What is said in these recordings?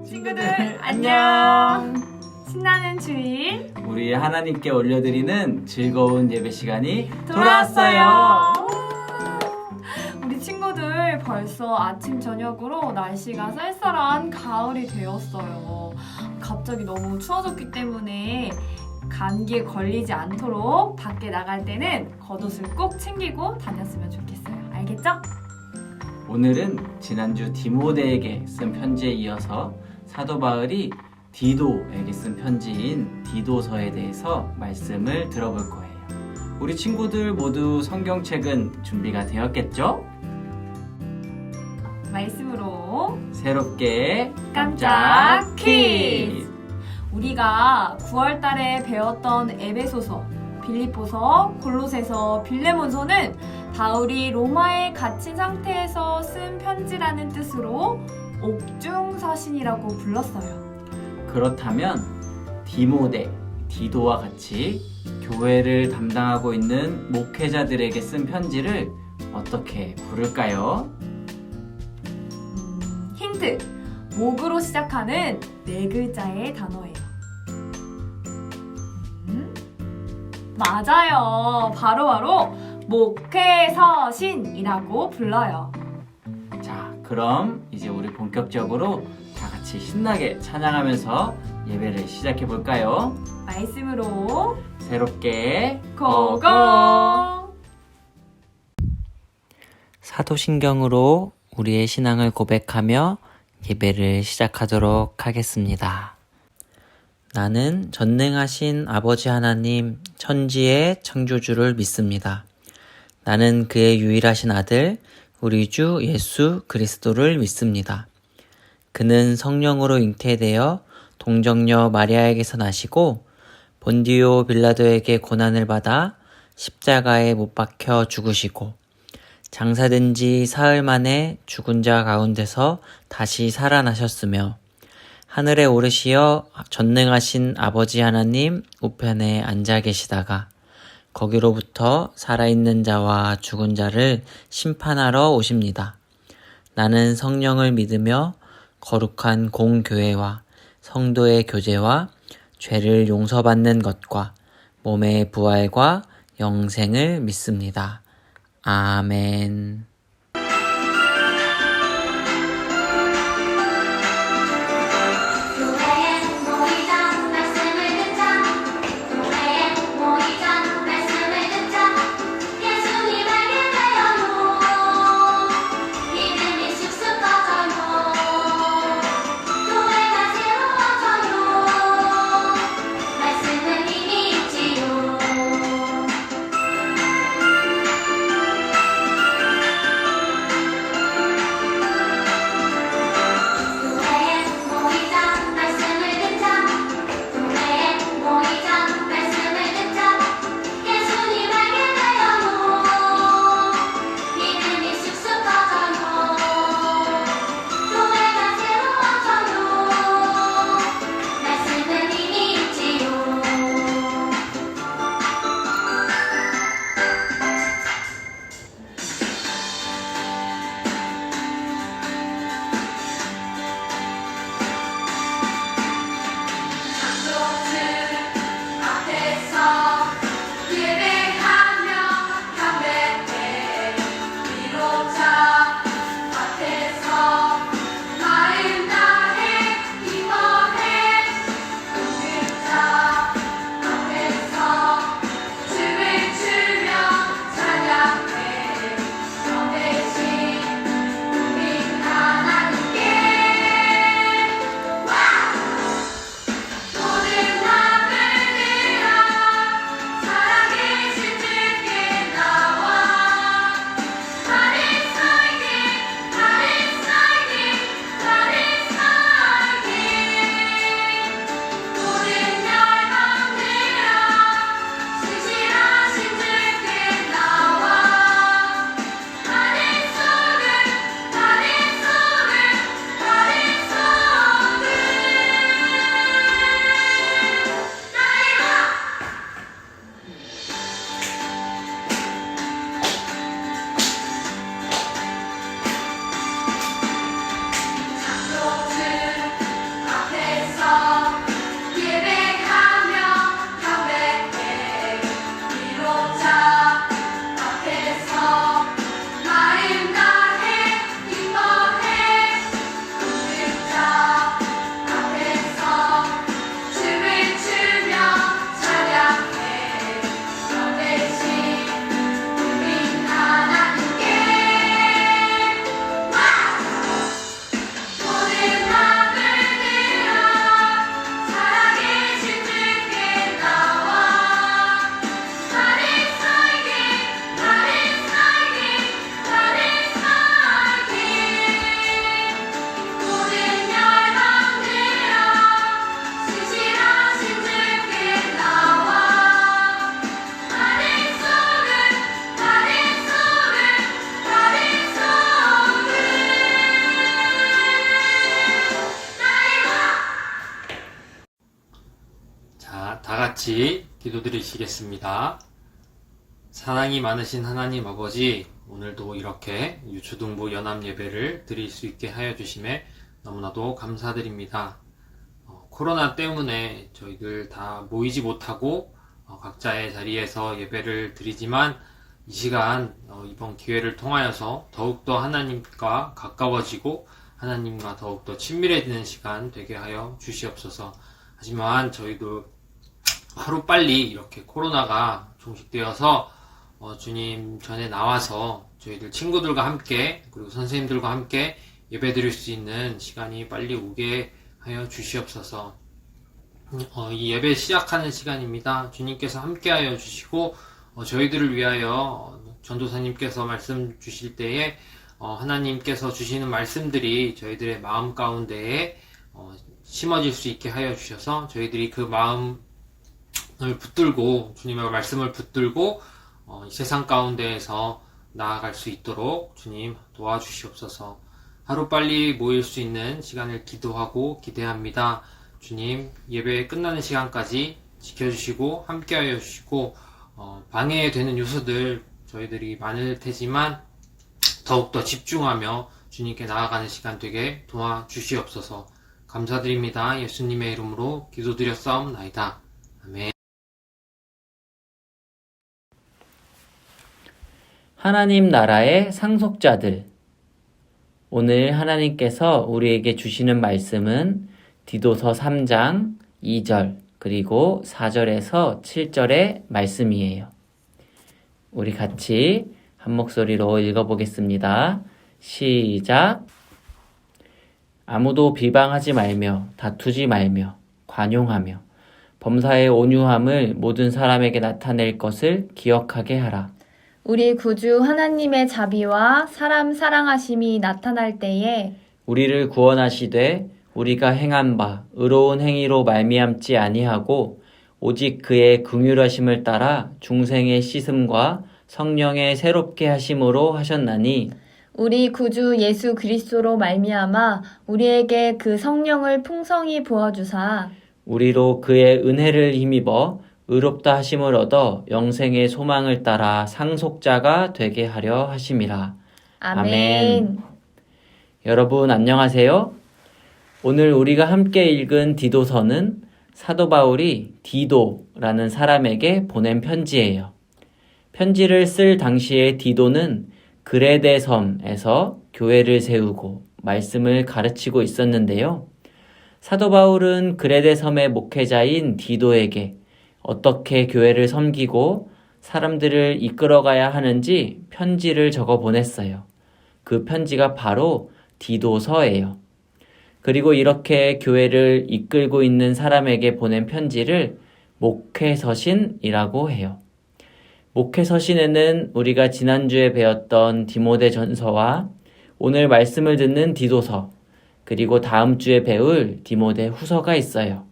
친구들 안녕. 신나는 주일 우리 하나님께 올려드리는 즐거운 예배 시간이 돌아왔어요. 우리 친구들 벌써 아침 저녁으로 날씨가 쌀쌀한 가을이 되었어요. 갑자기 너무 추워졌기 때문에 감기에 걸리지 않도록 밖에 나갈 때는 겉옷을 꼭 챙기고 다녔으면 좋겠어요. 알겠죠? 오늘은 지난주 디모데에게 쓴 편지에 이어서 사도 바울이 디도에게 쓴 편지인 디도서에 대해서 말씀을 들어볼 거예요. 우리 친구들 모두 성경책은 준비가 되었겠죠? 말씀으로 새롭게 깜짝 퀴즈! 우리가 9월 달에 배웠던 에베소서, 빌립보서, 골로새서, 빌레몬서는 바울이 로마에 갇힌 상태에서 쓴 편지라는 뜻으로 옥중서신이라고 불렀어요. 그렇다면 디모데, 디도와 같이 교회를 담당하고 있는 목회자들에게 쓴 편지를 어떻게 부를까요? 힌트! 목으로 시작하는 네 글자의 단어예요. 맞아요. 바로 목회서신이라고 불러요. 자, 그럼 이제 우리 본격적으로 다 같이 신나게 찬양하면서 예배를 시작해 볼까요? 말씀으로 새롭게 고고! 사도신경으로 우리의 신앙을 고백하며 예배를 시작하도록 하겠습니다. 나는 전능하신 아버지 하나님 천지의 창조주를 믿습니다. 나는 그의 유일하신 아들 우리 주 예수 그리스도를 믿습니다. 그는 성령으로 잉태되어 동정녀 마리아에게서 나시고 본디오 빌라도에게 고난을 받아 십자가에 못 박혀 죽으시고 장사된 지 사흘 만에 죽은 자 가운데서 다시 살아나셨으며 하늘에 오르시어 전능하신 아버지 하나님 우편에 앉아 계시다가 거기로부터 살아있는 자와 죽은 자를 심판하러 오십니다. 나는 성령을 믿으며 거룩한 공교회와 성도의 교제와 죄를 용서받는 것과 몸의 부활과 영생을 믿습니다. 아멘. 같이 기도드리시겠습니다. 사랑이 많으신 하나님 아버지, 오늘도 이렇게 유초등부 연합 예배를 드릴 수 있게 하여 주심에 너무나도 감사드립니다. 코로나 때문에 저희들 다 모이지 못하고 각자의 자리에서 예배를 드리지만 이 시간 이번 기회를 통하여서 더욱더 하나님과 가까워지고 하나님과 더욱더 친밀해지는 시간 되게 하여 주시옵소서. 하지만 저희도 하루빨리 이렇게 코로나가 종식되어서 주님 전에 나와서 저희들 친구들과 함께 그리고 선생님들과 함께 예배 드릴 수 있는 시간이 빨리 오게 하여 주시옵소서. 이 예배 시작하는 시간입니다. 주님께서 함께 하여 주시고 저희들을 위하여 전도사님께서 말씀 주실 때에 하나님께서 주시는 말씀들이 저희들의 마음 가운데에 심어질 수 있게 하여 주셔서 저희들이 그 마음을 붙들고 주님의 말씀을 붙들고 이 세상 가운데에서 나아갈 수 있도록 주님 도와주시옵소서. 하루빨리 모일 수 있는 시간을 기도하고 기대합니다. 주님, 예배 끝나는 시간까지 지켜주시고 함께하여 주시고 방해되는 요소들 저희들이 많을 테지만 더욱더 집중하며 주님께 나아가는 시간 되게 도와주시옵소서. 감사드립니다. 예수님의 이름으로 기도드렸사옵나이다. 아멘. 하나님 나라의 상속자들. 오늘 하나님께서 우리에게 주시는 말씀은 디도서 3장 2절 그리고 4절에서 7절의 말씀이에요. 우리 같이 한 목소리로 읽어보겠습니다. 시작. 아무도 비방하지 말며 다투지 말며 관용하며 범사의 온유함을 모든 사람에게 나타낼 것을 기억하게 하라. 우리 구주 하나님의 자비와 사람 사랑하심이 나타날 때에 우리를 구원하시되 우리가 행한 바 의로운 행위로 말미암지 아니하고 오직 그의 긍휼하심을 따라 중생의 씻음과 성령의 새롭게 하심으로 하셨나니 우리 구주 예수 그리스도로 말미암아 우리에게 그 성령을 풍성히 부어주사 우리로 그의 은혜를 힘입어 의롭다 하심을 얻어 영생의 소망을 따라 상속자가 되게 하려 하심이라. 아멘. 여러분 안녕하세요. 오늘 우리가 함께 읽은 디도서는 사도 바울이 디도라는 사람에게 보낸 편지예요. 편지를 쓸 당시에 디도는 그레데 섬에서 교회를 세우고 말씀을 가르치고 있었는데요. 사도 바울은 그레데 섬의 목회자인 디도에게 어떻게 교회를 섬기고 사람들을 이끌어가야 하는지 편지를 적어 보냈어요. 그 편지가 바로 디도서예요. 그리고 이렇게 교회를 이끌고 있는 사람에게 보낸 편지를 목회서신이라고 해요. 목회서신에는 우리가 지난주에 배웠던 디모데전서와 오늘 말씀을 듣는 디도서, 그리고 다음 주에 배울 디모데 후서가 있어요.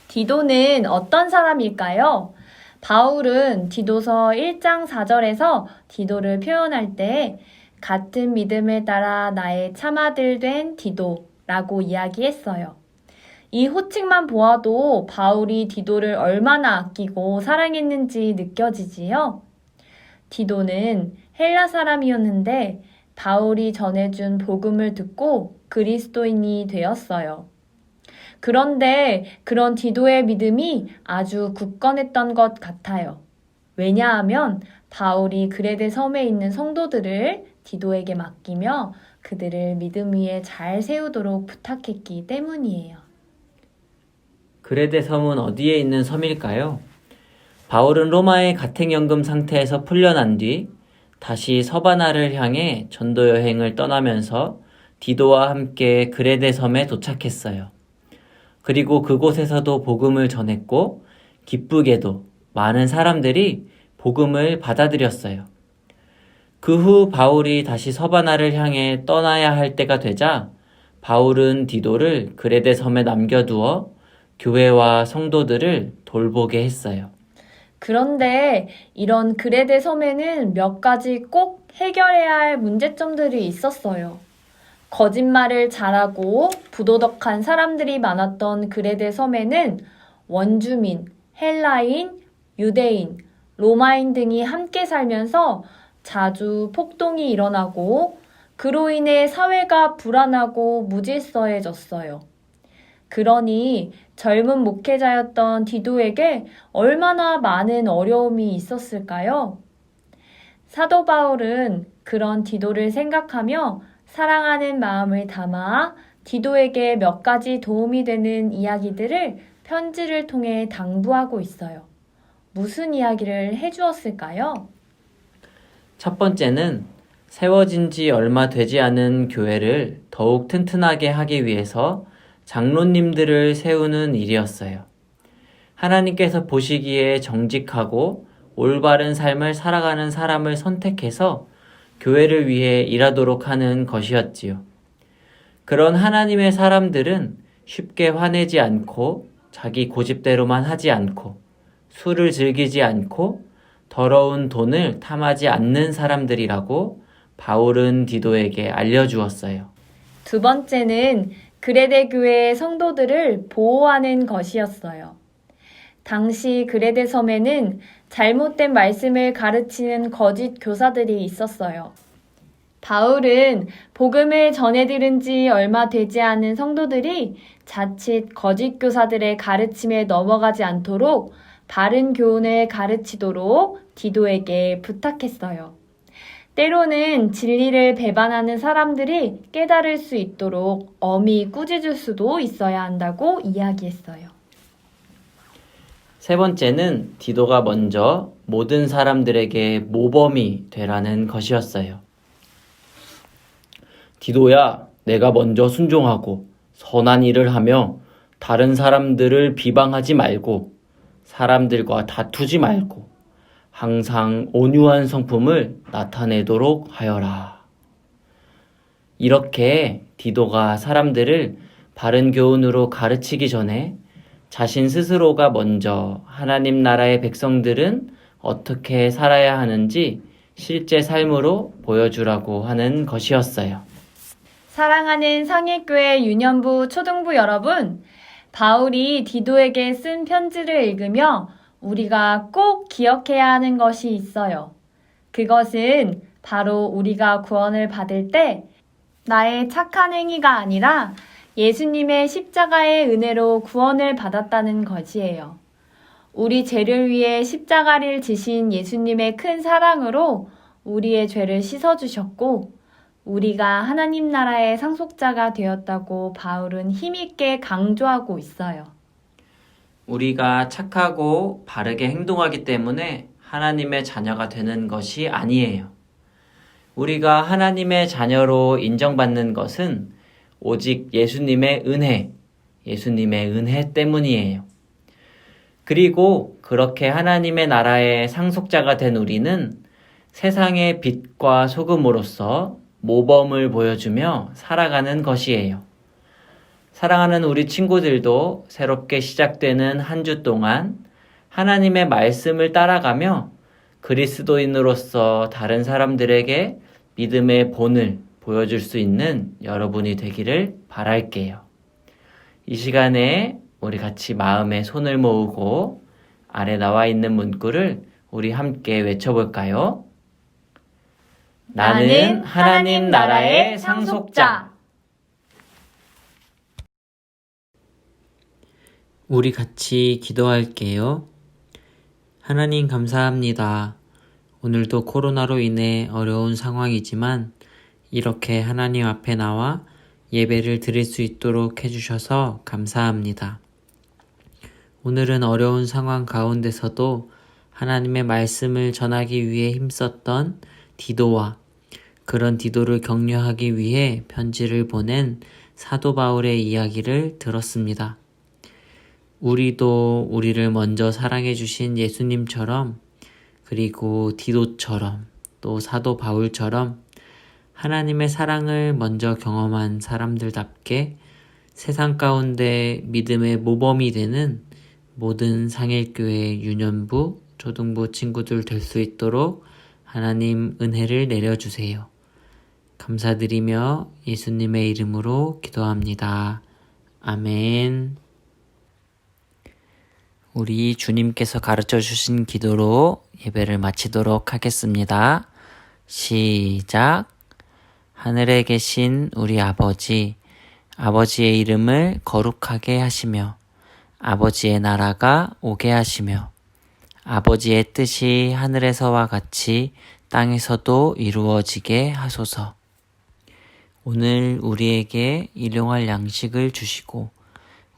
디도는 어떤 사람일까요? 바울은 디도서 1장 4절에서 디도를 표현할 때 같은 믿음을 따라 나의 참아들 된 디도라고 이야기했어요. 이 호칭만 보아도 바울이 디도를 얼마나 아끼고 사랑했는지 느껴지지요? 디도는 헬라 사람이었는데 바울이 전해준 복음을 듣고 그리스도인이 되었어요. 그런데 그런 디도의 믿음이 아주 굳건했던 것 같아요. 왜냐하면 바울이 그레데 섬에 있는 성도들을 디도에게 맡기며 그들을 믿음 위에 잘 세우도록 부탁했기 때문이에요. 그레데 섬은 어디에 있는 섬일까요? 바울은 로마의 가택연금 상태에서 풀려난 뒤 다시 서바나를 향해 전도 여행을 떠나면서 디도와 함께 그레데 섬에 도착했어요. 그리고 그곳에서도 복음을 전했고 기쁘게도 많은 사람들이 복음을 받아들였어요. 그 후 바울이 다시 서바나를 향해 떠나야 할 때가 되자 바울은 디도를 그레데 섬에 남겨두어 교회와 성도들을 돌보게 했어요. 그런데 이런 그레데 섬에는 몇 가지 꼭 해결해야 할 문제점들이 있었어요. 거짓말을 잘하고 부도덕한 사람들이 많았던 그레데 섬에는 원주민, 헬라인, 유대인, 로마인 등이 함께 살면서 자주 폭동이 일어나고 그로 인해 사회가 불안하고 무질서해졌어요. 그러니 젊은 목회자였던 디도에게 얼마나 많은 어려움이 있었을까요? 사도 바울은 그런 디도를 생각하며 사랑하는 마음을 담아 디도에게 몇 가지 도움이 되는 이야기들을 편지를 통해 당부하고 있어요. 무슨 이야기를 해주었을까요? 첫 번째는 세워진 지 얼마 되지 않은 교회를 더욱 튼튼하게 하기 위해서 장로님들을 세우는 일이었어요. 하나님께서 보시기에 정직하고 올바른 삶을 살아가는 사람을 선택해서 교회를 위해 일하도록 하는 것이었지요. 그런 하나님의 사람들은 쉽게 화내지 않고 자기 고집대로만 하지 않고 술을 즐기지 않고 더러운 돈을 탐하지 않는 사람들이라고 바울은 디도에게 알려주었어요. 두 번째는 그레데 교회의 성도들을 보호하는 것이었어요. 당시 그레데 섬에는 잘못된 말씀을 가르치는 거짓 교사들이 있었어요. 바울은 복음을 전해 들은 지 얼마 되지 않은 성도들이 자칫 거짓 교사들의 가르침에 넘어가지 않도록 바른 교훈을 가르치도록 디도에게 부탁했어요. 때로는 진리를 배반하는 사람들이 깨달을 수 있도록 엄히 꾸짖을 수도 있어야 한다고 이야기했어요. 세 번째는 디도가 먼저 모든 사람들에게 모범이 되라는 것이었어요. 디도야, 내가 먼저 순종하고 선한 일을 하며 다른 사람들을 비방하지 말고 사람들과 다투지 말고 항상 온유한 성품을 나타내도록 하여라. 이렇게 디도가 사람들을 바른 교훈으로 가르치기 전에 자신 스스로가 먼저 하나님 나라의 백성들은 어떻게 살아야 하는지 실제 삶으로 보여주라고 하는 것이었어요. 사랑하는 상일교회 유년부 초등부 여러분, 바울이 디도에게 쓴 편지를 읽으며 우리가 꼭 기억해야 하는 것이 있어요. 그것은 바로 우리가 구원을 받을 때 나의 착한 행위가 아니라 예수님의 십자가의 은혜로 구원을 받았다는 것이에요. 우리 죄를 위해 십자가를 지신 예수님의 큰 사랑으로 우리의 죄를 씻어주셨고 우리가 하나님 나라의 상속자가 되었다고 바울은 힘있게 강조하고 있어요. 우리가 착하고 바르게 행동하기 때문에 하나님의 자녀가 되는 것이 아니에요. 우리가 하나님의 자녀로 인정받는 것은 오직 예수님의 은혜 때문이에요. 그리고 그렇게 하나님의 나라의 상속자가 된 우리는 세상의 빛과 소금으로서 모범을 보여주며 살아가는 것이에요. 사랑하는 우리 친구들도 새롭게 시작되는 한 주 동안 하나님의 말씀을 따라가며 그리스도인으로서 다른 사람들에게 믿음의 본을 보여줄 수 있는 여러분이 되기를 바랄게요. 이 시간에 우리 같이 마음에 손을 모으고 아래 나와 있는 문구를 우리 함께 외쳐볼까요? 나는 하나님 나라의 상속자. 우리 같이 기도할게요. 하나님 감사합니다. 오늘도 코로나로 인해 어려운 상황이지만 이렇게 하나님 앞에 나와 예배를 드릴 수 있도록 해주셔서 감사합니다. 오늘은 어려운 상황 가운데서도 하나님의 말씀을 전하기 위해 힘썼던 디도와 그런 디도를 격려하기 위해 편지를 보낸 사도 바울의 이야기를 들었습니다. 우리도 우리를 먼저 사랑해 주신 예수님처럼 그리고 디도처럼 또 사도 바울처럼 하나님의 사랑을 먼저 경험한 사람들답게 세상 가운데 믿음의 모범이 되는 모든 상일교회 유년부, 초등부 친구들 될 수 있도록 하나님 은혜를 내려주세요. 감사드리며 예수님의 이름으로 기도합니다. 아멘. 우리 주님께서 가르쳐 주신 기도로 예배를 마치도록 하겠습니다. 시작. 하늘에 계신 우리 아버지, 아버지의 이름을 거룩하게 하시며 아버지의 나라가 오게 하시며 아버지의 뜻이 하늘에서와 같이 땅에서도 이루어지게 하소서. 오늘 우리에게 일용할 양식을 주시고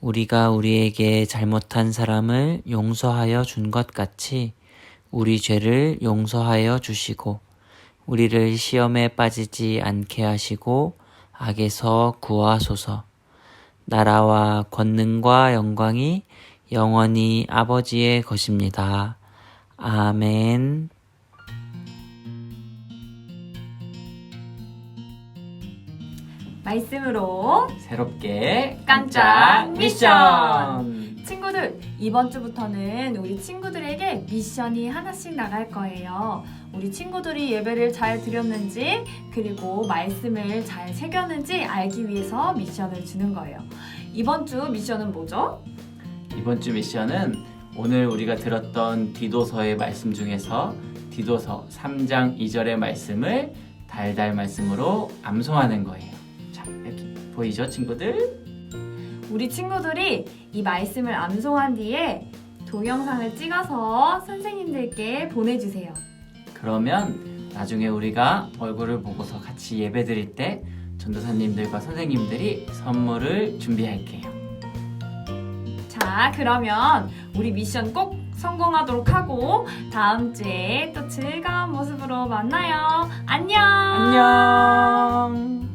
우리가 우리에게 잘못한 사람을 용서하여 준 것 같이 우리 죄를 용서하여 주시고 우리를 시험에 빠지지 않게 하시고 악에서 구하소서. 나라와 권능과 영광이 영원히 아버지의 것입니다. 아멘. 말씀으로 새롭게 깜짝 미션! 친구들, 이번 주부터는 우리 친구들에게 미션이 하나씩 나갈 거예요. 우리 친구들이 예배를 잘 드렸는지 그리고 말씀을 잘 새겼는지 알기 위해서 미션을 주는 거예요. 이번 주 미션은 뭐죠? 이번 주 미션은 오늘 우리가 들었던 디도서의 말씀 중에서 디도서 3장 2절의 말씀을 달달 말씀으로 암송하는 거예요. 자, 여기 보이죠, 친구들? 우리 친구들이 이 말씀을 암송한 뒤에 동영상을 찍어서 선생님들께 보내주세요. 그러면 나중에 우리가 얼굴을 보고서 같이 예배 드릴 때 전도사님들과 선생님들이 선물을 준비할게요. 자, 그러면 우리 미션 꼭 성공하도록 하고 다음 주에 또 즐거운 모습으로 만나요. 안녕! 안녕!